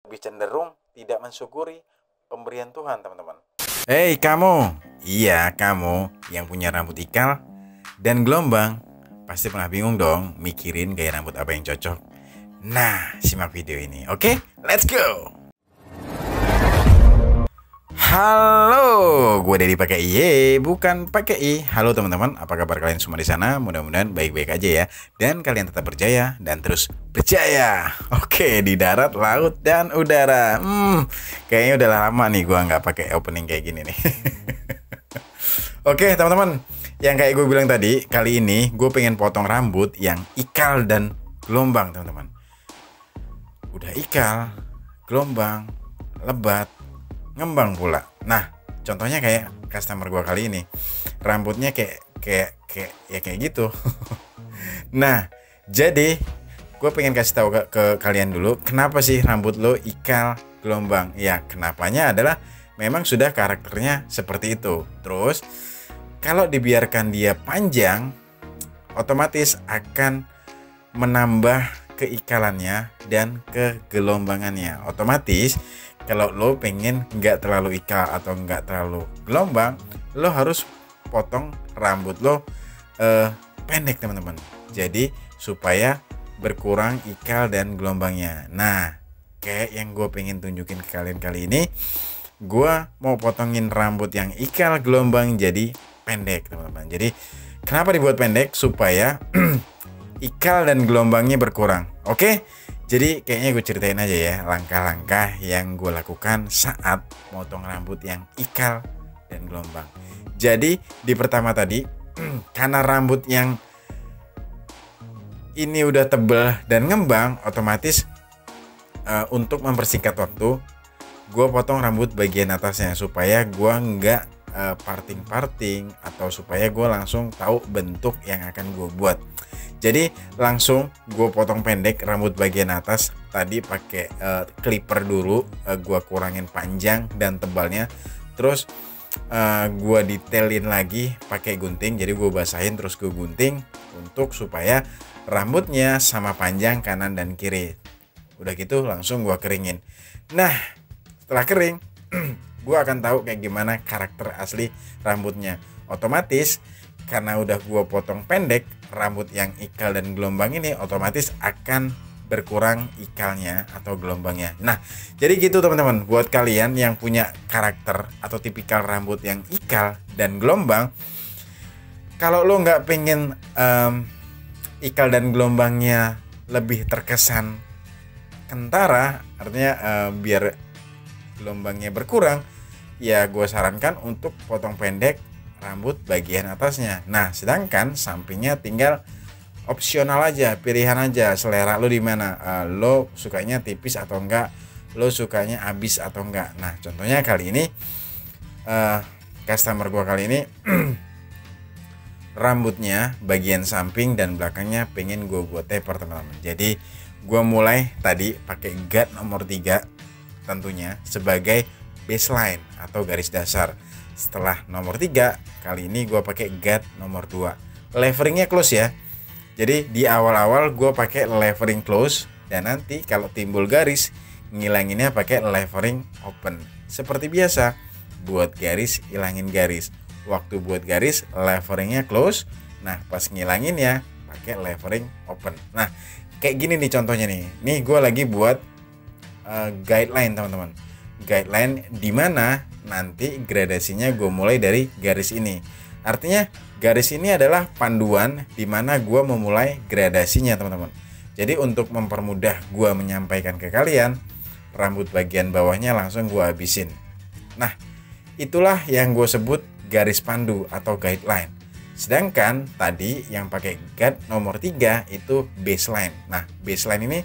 lebih cenderung tidak mensyukuri pemberian Tuhan, teman-teman. Hei kamu, iya kamu yang punya rambut ikal dan gelombang, pasti pernah bingung dong mikirin gaya rambut apa yang cocok. Nah, simak video ini, oke? Let's go! Halo, gue Dedi pakai Y, bukan pakai I. Halo teman-teman, apa kabar kalian semua di sana? Mudah-mudahan baik-baik aja ya. Dan kalian tetap berjaya dan terus berjaya. Oke, di darat, laut, dan udara. Kayaknya udah lama nih gue nggak pakai opening kayak gini nih. Oke teman-teman, yang kayak gue bilang tadi, kali ini gue pengen potong rambut yang ikal dan gelombang, teman-teman. Udah ikal, gelombang, lebat, ngembang pula. Nah, contohnya kayak customer gua kali ini. Rambutnya kayak gitu. Nah, jadi gue pengen kasih tahu ke kalian dulu, kenapa sih rambut lo ikal, gelombang? Ya, kenapanya adalah memang sudah karakternya seperti itu. Terus, kalau dibiarkan dia panjang, otomatis akan menambah keikalannya dan kegelombangannya. Otomatis kalau lo pengen nggak terlalu ikal atau nggak terlalu gelombang, lo harus potong rambut lo pendek, teman-teman. Jadi supaya berkurang ikal dan gelombangnya. Nah, kayak yang gue pengen tunjukin ke kalian kali ini, gue mau potongin rambut yang ikal gelombang jadi pendek, teman-teman. Jadi kenapa dibuat pendek? Supaya ikal dan gelombangnya berkurang. Oke? Jadi kayaknya gue ceritain aja ya langkah-langkah yang gue lakukan saat motong rambut yang ikal dan gelombang. Jadi di pertama tadi, karena rambut yang ini udah tebel dan ngembang, otomatis untuk mempersingkat waktu, gue potong rambut bagian atasnya supaya gue nggak parting-parting, atau supaya gue langsung tahu bentuk yang akan gue buat. Jadi langsung gue potong pendek rambut bagian atas. Tadi pakai clipper dulu, gue kurangin panjang dan tebalnya. Terus gue detailin lagi pakai gunting. Jadi gue basahin terus gue gunting untuk supaya rambutnya sama panjang kanan dan kiri. Udah gitu langsung gue keringin. Nah, setelah kering gue akan tahu kayak gimana karakter asli rambutnya. Otomatis karena udah gue potong pendek, rambut yang ikal dan gelombang ini otomatis akan berkurang ikalnya atau gelombangnya. Nah, jadi gitu teman-teman. Buat kalian yang punya karakter atau tipikal rambut yang ikal dan gelombang, kalau lo nggak pengen ikal dan gelombangnya lebih terkesan kentara, artinya biar gelombangnya berkurang, ya gue sarankan untuk potong pendek rambut bagian atasnya. Nah, sedangkan sampingnya tinggal opsional aja, pilihan aja, selera lo di mana. Lo sukanya tipis atau enggak, lo sukanya abis atau enggak. Nah, contohnya kali ini customer gua kali ini rambutnya bagian samping dan belakangnya pengen gue buat taper, teman-teman. Jadi gua mulai tadi pakai guard nomor 3 tentunya sebagai baseline atau garis dasar. Setelah nomor 3, kali ini gue pakai guard nomor 2. Leveringnya close ya. Jadi di awal-awal gue pakai levering close, dan nanti kalau timbul garis, ngilanginnya pakai levering open. Seperti biasa, buat garis, ilangin garis. Waktu buat garis, leveringnya close. Nah, pas ngilanginnya pakai levering open. Nah, kayak gini nih contohnya nih. Nih gue lagi buat guideline, teman-teman. Guideline di mana nanti gradasinya gue mulai dari garis ini. Artinya garis ini adalah panduan di mana gue memulai gradasinya, teman-teman. Jadi untuk mempermudah gue menyampaikan ke kalian, rambut bagian bawahnya langsung gue habisin. Nah, itulah yang gue sebut garis pandu atau guideline. Sedangkan tadi yang pakai guard nomor 3 itu baseline. Nah, baseline ini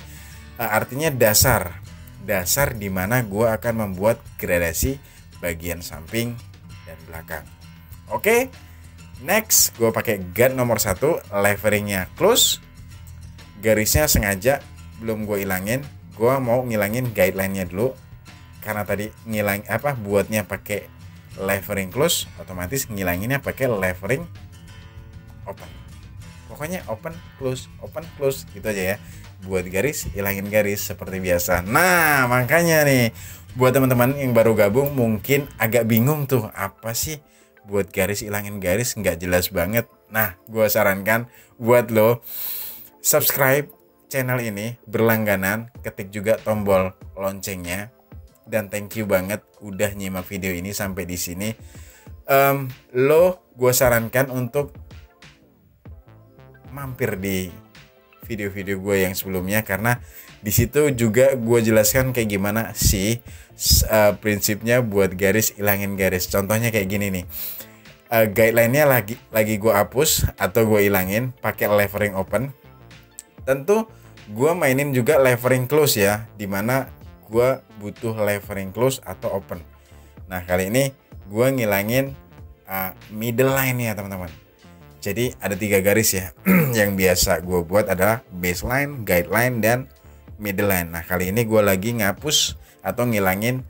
artinya dasar di mana gue akan membuat gradasi bagian samping dan belakang. Oke, next gue pakai guard nomor 1, leveringnya close, garisnya sengaja belum gue ilangin. Gue mau ngilangin guideline-nya dulu karena tadi buatnya pakai levering close, otomatis ngilanginnya pakai levering open. Pokoknya open close gitu aja ya. buat garis ilangin garis seperti biasa. Nah makanya nih buat teman-teman yang baru gabung mungkin agak bingung tuh apa sih buat garis ilangin garis, nggak jelas banget. Nah gue sarankan buat lo subscribe channel ini berlangganan, ketik juga tombol loncengnya, dan thank you banget udah nyimak video ini sampai di sini. Lo gue sarankan untuk mampir di video-video gue yang sebelumnya, karena di situ juga gue jelaskan kayak gimana sih prinsipnya buat garis ilangin garis. Contohnya kayak gini nih, guideline-nya lagi gue hapus atau gue ilangin pakai levering open. Tentu gue mainin juga levering close ya, dimana gue butuh levering close atau open. Nah kali ini gue ngilangin middle line ya teman-teman. Jadi ada 3 garis ya. Yang biasa gue buat adalah baseline, guideline, dan middle line. Nah kali ini gue lagi ngapus atau ngilangin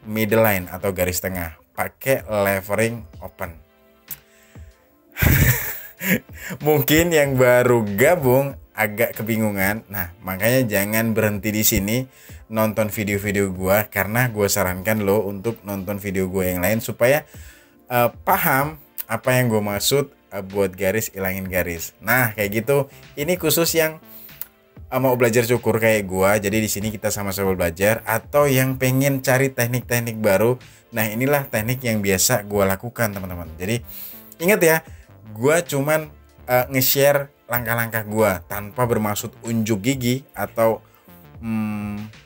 middle line atau garis tengah pakai levering open. Mungkin yang baru gabung agak kebingungan. Nah makanya jangan berhenti di sini nonton video-video gue, karena gue sarankan lo untuk nonton video gue yang lain supaya paham apa yang gue maksud buat garis ilangin garis. Nah kayak gitu. Ini khusus yang mau belajar cukur kayak gue. Jadi di sini kita sama-sama belajar, atau yang pengen cari teknik-teknik baru. Nah inilah teknik yang biasa gue lakukan teman-teman. Jadi ingat ya, gue cuman nge-share langkah-langkah gue tanpa bermaksud unjuk gigi atau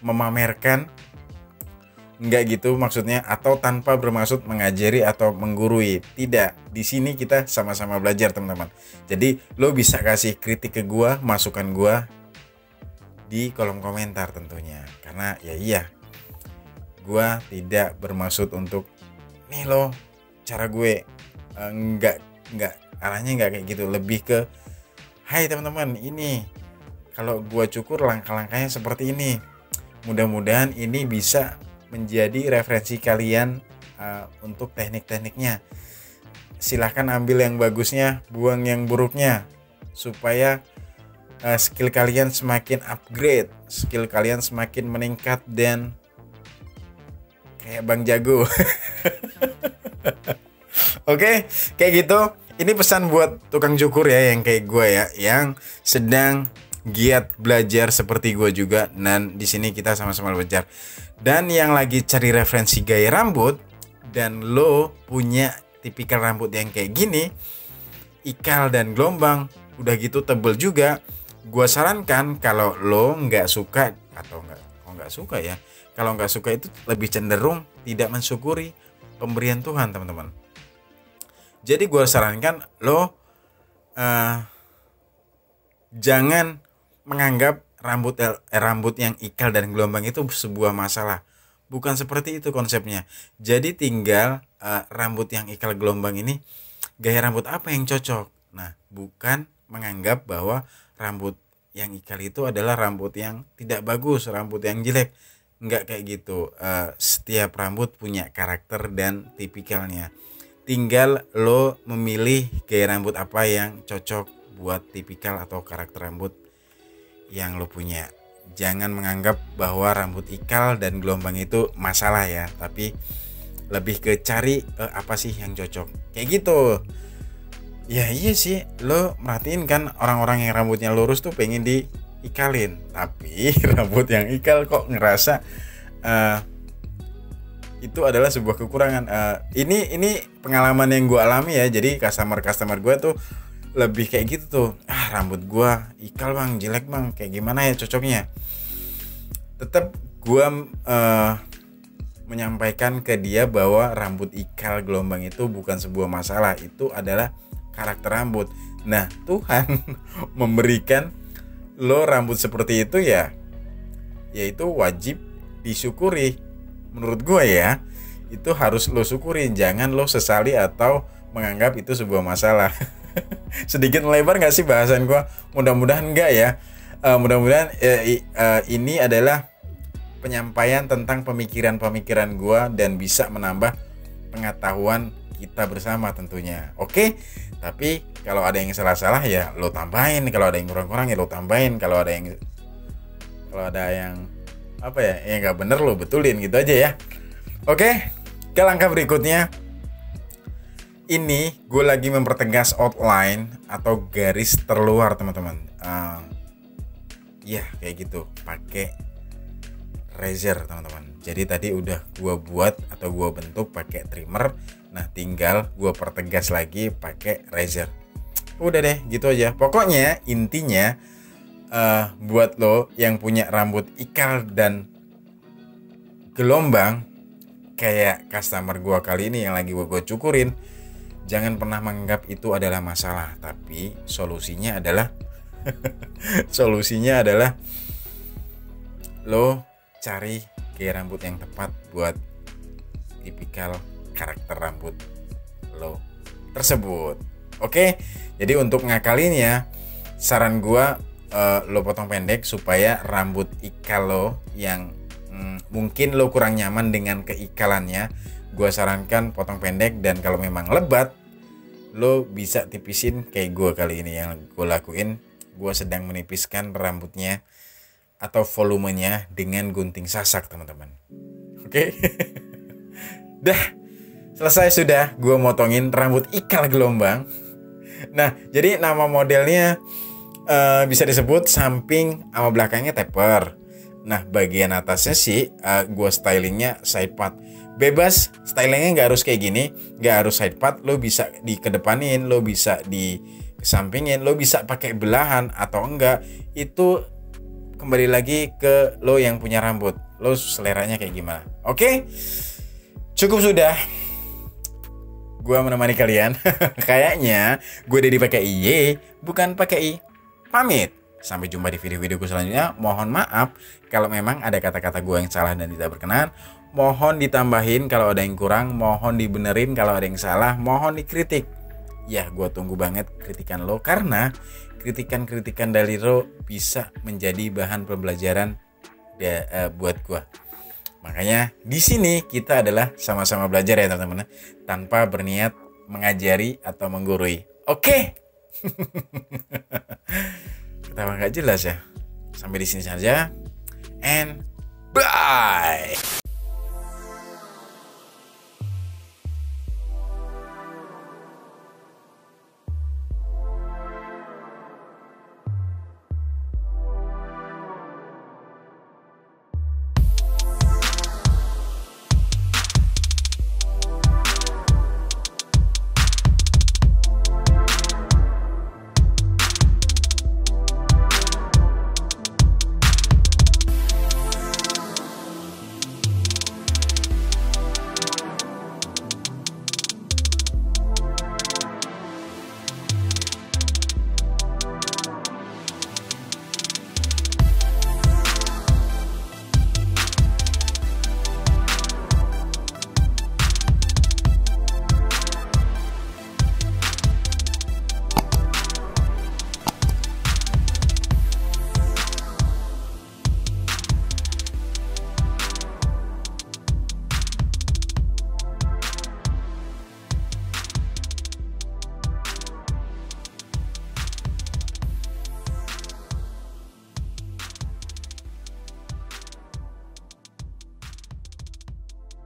memamerkan. Enggak gitu maksudnya, atau tanpa bermaksud mengajari atau menggurui. Tidak, di sini kita sama-sama belajar teman-teman. Jadi lo bisa kasih kritik ke gua, masukan gua di kolom komentar tentunya. Karena ya iya, gua tidak bermaksud untuk nih lo cara gue enggak arahnya enggak kayak gitu. Lebih ke hai teman-teman, ini kalau gua cukur langkah-langkahnya seperti ini. Mudah-mudahan ini bisa menjadi referensi kalian untuk teknik-tekniknya. Silahkan ambil yang bagusnya, buang yang buruknya, supaya skill kalian semakin upgrade, skill kalian semakin meningkat dan kayak Bang Jago. Oke, kayak gitu. Ini pesan buat tukang cukur ya yang kayak gue ya, yang sedang giat belajar seperti gue juga, dan di sini kita sama-sama belajar. Dan yang lagi cari referensi gaya rambut dan lo punya tipikal rambut yang kayak gini, ikal dan gelombang, udah gitu tebel juga, gue sarankan kalau lo nggak suka atau nggak suka ya, kalau nggak suka itu lebih cenderung tidak mensyukuri pemberian Tuhan teman-teman. Jadi gue sarankan lo jangan menganggap rambut yang ikal dan gelombang itu sebuah masalah. Bukan seperti itu konsepnya. Jadi tinggal rambut yang ikal gelombang ini gaya rambut apa yang cocok. Nah, bukan menganggap bahwa rambut yang ikal itu adalah rambut yang tidak bagus, rambut yang jelek. Enggak kayak gitu. Setiap rambut punya karakter dan tipikalnya. Tinggal lo memilih gaya rambut apa yang cocok buat tipikal atau karakter rambut yang lo punya. Jangan menganggap bahwa rambut ikal dan gelombang itu masalah ya, tapi lebih ke cari apa sih yang cocok kayak gitu. Ya iya sih, lo merhatiin kan orang-orang yang rambutnya lurus tuh pengen diikalin, tapi rambut yang ikal kok ngerasa itu adalah sebuah kekurangan. Ini pengalaman yang gue alami ya. Jadi customer gue tuh lebih kayak gitu tuh, rambut gua ikal bang, jelek bang, kayak gimana ya cocoknya. Tetap gua menyampaikan ke dia bahwa rambut ikal gelombang itu bukan sebuah masalah, itu adalah karakter rambut. Nah Tuhan memberikan lo rambut seperti itu ya, yaitu wajib disyukuri. Menurut gua ya, itu harus lo syukuri, jangan lo sesali atau menganggap itu sebuah masalah. Sedikit melebar gak sih bahasan gue? Mudah-mudahan enggak ya. Mudah-mudahan ini adalah penyampaian tentang pemikiran-pemikiran gue dan bisa menambah pengetahuan kita bersama tentunya. Oke? Tapi kalau ada yang salah-salah ya lo tambahin, kalau ada yang kurang-kurang ya lo tambahin, kalau ada yang Kalau ada yang apa ya, yang nggak bener lo betulin gitu aja ya. Oke, ke langkah berikutnya. Ini gue lagi mempertegas outline atau garis terluar teman-teman. Ya kayak gitu, pakai razor teman-teman. Jadi tadi udah gue buat atau gue bentuk pakai trimmer. Nah tinggal gue pertegas lagi pakai razor. Udah deh gitu aja. Pokoknya intinya buat lo yang punya rambut ikal dan gelombang kayak customer gue kali ini yang lagi gue cukurin, jangan pernah menganggap itu adalah masalah, tapi solusinya adalah lo cari gaya rambut yang tepat buat tipikal karakter rambut lo tersebut. Oke, jadi untuk ngakalinnya saran gua lo potong pendek supaya rambut ikal lo yang mungkin lo kurang nyaman dengan keikalannya, gua sarankan potong pendek. Dan kalau memang lebat, lo bisa tipisin kayak gua kali ini yang gua lakuin. Gua sedang menipiskan rambutnya atau volumenya dengan gunting sasak teman-teman. Oke. Dah selesai sudah gua motongin rambut ikal gelombang. Nah jadi nama modelnya bisa disebut samping sama belakangnya taper. Nah bagian atasnya sih gue stylingnya side part. Bebas stylingnya nggak harus kayak gini, nggak harus side part. Lo bisa dikedepanin, lo bisa dikesampingin, lo bisa pakai belahan atau enggak. Itu kembali lagi ke lo yang punya rambut, lo seleranya kayak gimana. Oke, cukup sudah gue menemani kalian. Kayaknya gue udah dipakai I, bukan pakai I. Pamit. Sampai jumpa di video-videoku selanjutnya. Mohon maaf kalau memang ada kata-kata gue yang salah dan tidak berkenan. Mohon ditambahin kalau ada yang kurang. Mohon dibenerin kalau ada yang salah. Mohon dikritik. Ya gue tunggu banget kritikan lo, karena kritikan-kritikan dari lo bisa menjadi bahan pembelajaran buat gue. Makanya di sini kita adalah sama-sama belajar ya teman-teman, tanpa berniat mengajari atau menggurui. Oke. Ketawa nggak jelas ya. Sampai di sini saja, and bye.